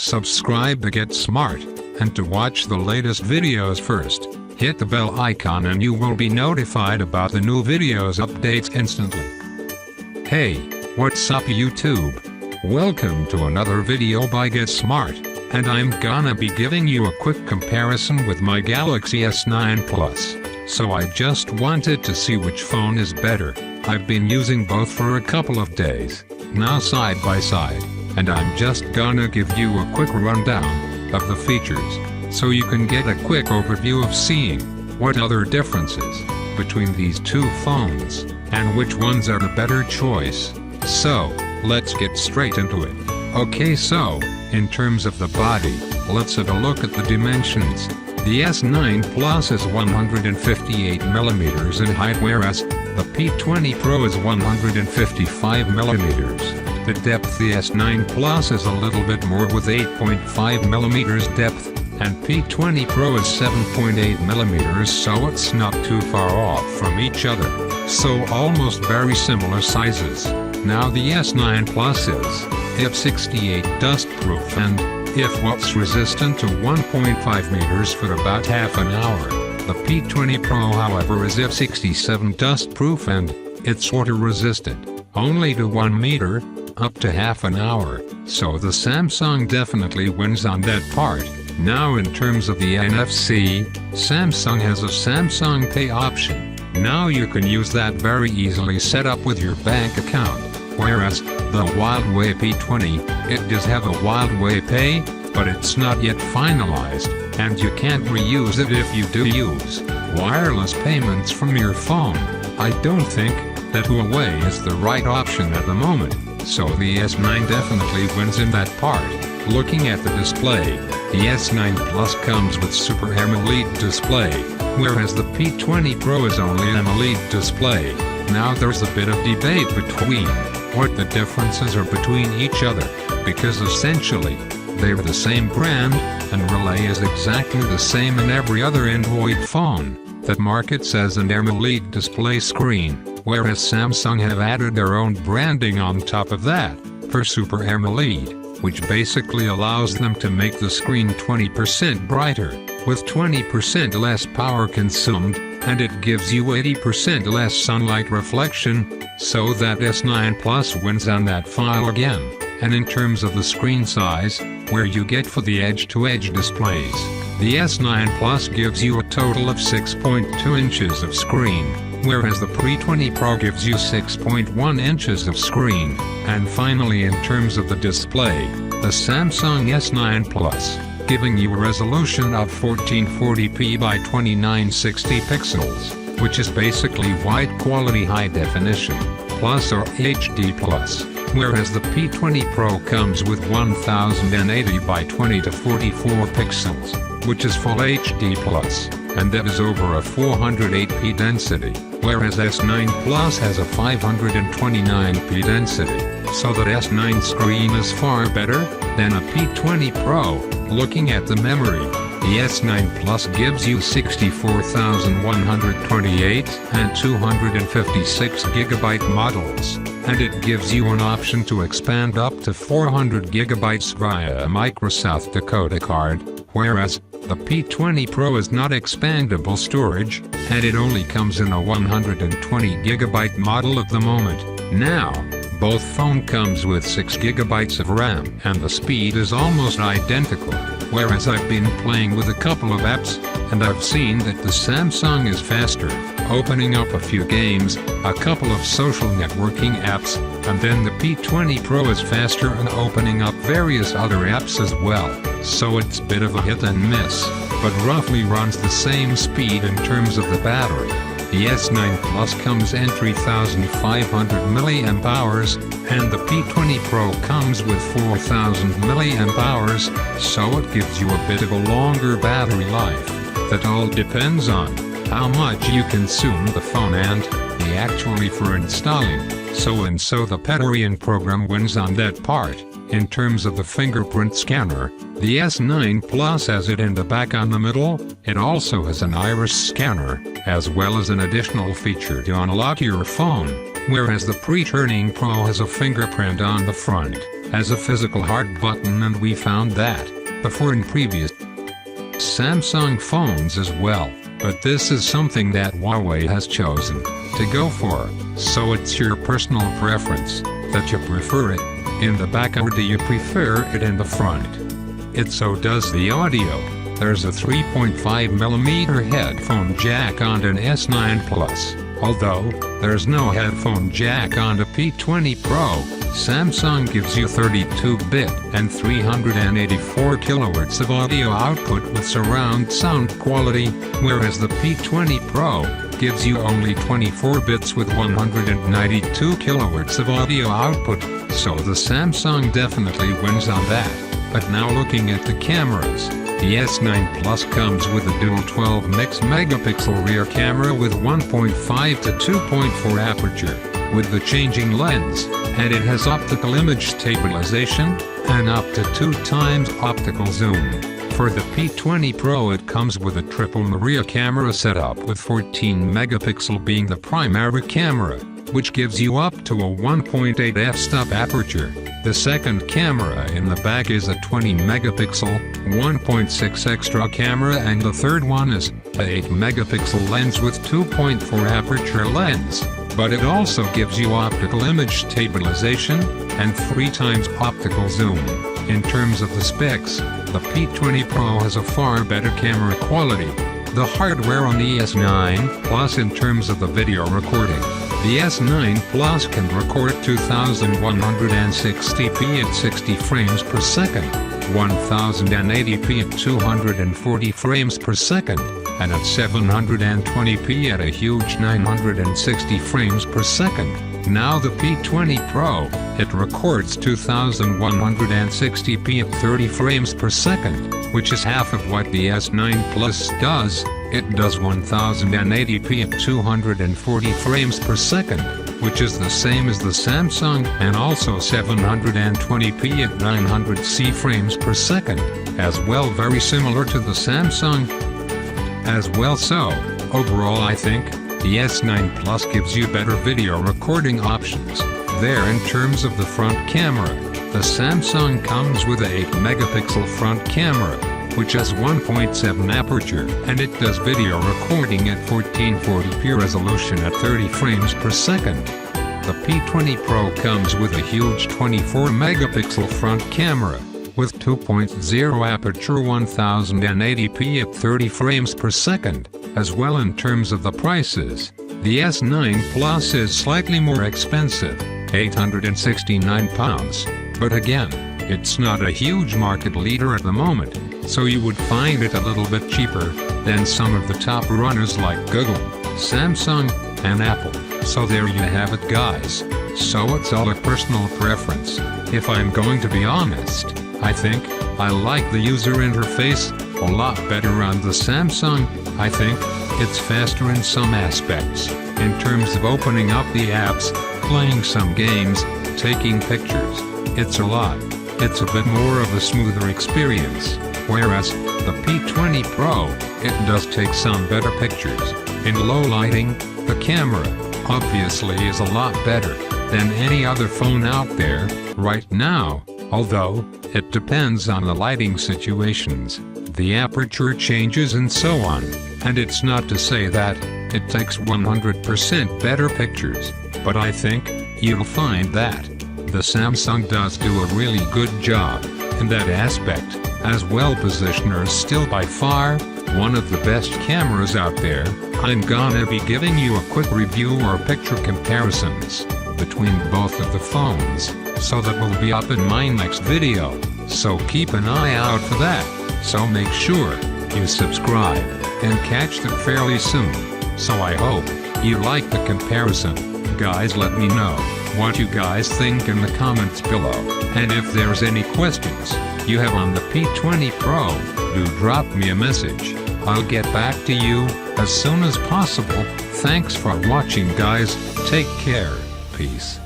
Subscribe to get smart, and to watch the latest videos first, hit the bell icon and you will be notified about the new videos updates instantly. Hey, what's up YouTube? Welcome to another video by Get Smart, and I'm gonna be giving you a quick comparison with my Galaxy S9 Plus. So I just wanted to see which phone is better. I've been using both for a couple of days, now side by side, and I'm just gonna give you a quick rundown of the features, so you can get a quick overview of seeing what other differences between these two phones, and which ones are the better choice. So, let's get straight into it. Okay, so, in terms of the body, let's have a look at the dimensions. The S9 Plus is 158mm in height, whereas the P20 Pro is 155mm. The depth, the S9 Plus is a little bit more with 8.5mm depth, and P20 Pro is 7.8mm, so it's not too far off from each other. So almost very similar sizes. Now the S9 Plus is IP68 dustproof and if-what's resistant to 1.5 meters for about half an hour. The P20 Pro, however, is IP67 dustproof and it's water resistant only to 1 meter, up to half an hour. So the Samsung definitely wins on that part. Now in terms of the NFC, Samsung has a Samsung Pay option. Now you can use that very easily set up with your bank account. Whereas, the Huawei P20, it does have a Huawei Pay, but it's not yet finalized, and you can't reuse it if you do use wireless payments from your phone. I don't think that Huawei is the right option at the moment, so the S9 definitely wins in that part. Looking at the display, the S9 Plus comes with Super AMOLED display, whereas the P20 Pro is only an AMOLED display. Now there's a bit of debate between what the differences are between each other, because essentially, they're the same brand, and Relay is exactly the same in every other Android phone that markets as an AMOLED display screen, whereas Samsung have added their own branding on top of that, for Super AMOLED, which basically allows them to make the screen 20% brighter, with 20% less power consumed, and it gives you 80% less sunlight reflection, so that S9 Plus wins on that file again. And in terms of the screen size, where you get for the edge-to-edge displays, the S9 Plus gives you a total of 6.2 inches of screen, whereas the P20 Pro gives you 6.1 inches of screen. And finally, in terms of the display, the Samsung S9 Plus, giving you a resolution of 1440p by 2960 pixels, which is basically wide quality high definition, plus or HD+, whereas the P20 Pro comes with 1080 by 20 to 44 pixels, which is full HD+, and that is over a 408p density, whereas S9 Plus has a 529p density, so that S9 screen is far better than a P20 Pro. Looking at the memory, the S9 Plus gives you 64,128 and 256GB models, and it gives you an option to expand up to 400GB via a Microsoft Dakota card, whereas the P20 Pro is not expandable storage, and it only comes in a 120GB model at the moment. Now, both phone comes with 6GB of RAM, and the speed is almost identical, whereas I've been playing with a couple of apps, and I've seen that the Samsung is faster, opening up a few games, a couple of social networking apps, and then the P20 Pro is faster in opening up various other apps as well. So it's a bit of a hit and miss, but roughly runs the same speed in terms of the battery. The S9 Plus comes in 3,500 mAh, and the P20 Pro comes with 4,000 mAh, so it gives you a bit of a longer battery life. That all depends on how much you consume the phone and the actually for installing. So the Petorian program wins on that part. In terms of the fingerprint scanner, the S9 Plus has it in the back on the middle. It also has an iris scanner, as well as an additional feature to unlock your phone, whereas the P20 Pro has a fingerprint on the front. has a physical hard button, and we found that before in previous Samsung phones as well, but this is something that Huawei has chosen to go for, so it's your personal preference that you prefer it in the back, or do you prefer it in the front? It so does the audio. There's a 3.5mm headphone jack on an S9 Plus, although there's no headphone jack on the P20 Pro. Samsung gives you 32-bit and 384 kilowatts of audio output with surround sound quality, whereas the P20 Pro gives you only 24 bits with 192 kilowatts of audio output, so the Samsung definitely wins on that. But now looking at the cameras, the S9 Plus comes with a dual 12 megapixel rear camera with 1.5 to 2.4 aperture, with the changing lens, and it has optical image stabilization, and up to 2 times optical zoom. For the P20 Pro it comes with a triple rear camera setup with 14 megapixel being the primary camera, which gives you up to a 1.8 f-stop aperture. The second camera in the back is a 20 megapixel, 1.6 extra camera, and the third one is a 8 megapixel lens with 2.4 aperture lens. But it also gives you optical image stabilization, and 3 times optical zoom. In terms of the specs, the P20 Pro has a far better camera quality. The hardware on the S9 Plus in terms of the video recording. The S9 Plus can record 2160p at 60 frames per second, 1080p at 240 frames per second, and at 720p at a huge 960 frames per second. Now the P20 Pro, it records 2160p at 30 frames per second, which is half of what the S9 Plus does. It does 1080p at 240 frames per second, which is the same as the Samsung, and also 720p at 900 frames per second, as well, very similar to the Samsung as well. So, overall I think the S9 Plus gives you better video recording options. There, in terms of the front camera, the Samsung comes with a 8 megapixel front camera, which has 1.7 aperture, and it does video recording at 1440p resolution at 30 frames per second. The P20 Pro comes with a huge 24 megapixel front camera, with 2.0 aperture, 1080p at 30 frames per second. As well, in terms of the prices, the S9 Plus is slightly more expensive, £869, but again, it's not a huge market leader at the moment, so you would find it a little bit cheaper than some of the top runners like Google, Samsung, and Apple. So there you have it, guys. So it's all a personal preference. If I'm going to be honest, I think I like the user interface a lot better on the Samsung. I think it's faster in some aspects, in terms of opening up the apps, playing some games, taking pictures. It's a bit more of a smoother experience, whereas the P20 Pro, it does take some better pictures. In low lighting, the camera, obviously, is a lot better than any other phone out there right now, although it depends on the lighting situations, the aperture changes and so on, and it's not to say that it takes 100% better pictures, but I think you'll find that the Samsung does do a really good job in that aspect. As well, positioner is still by far one of the best cameras out there. I'm gonna be giving you a quick review or picture comparisons between both of the phones, so that will be up in my next video, so keep an eye out for that. So make sure you subscribe and catch them fairly soon. So I hope you like the comparison. Guys, let me know what you guys think in the comments below, and if there's any questions you have on the P20 Pro, do drop me a message. I'll get back to you as soon as possible. Thanks for watching, guys. Take care. Peace.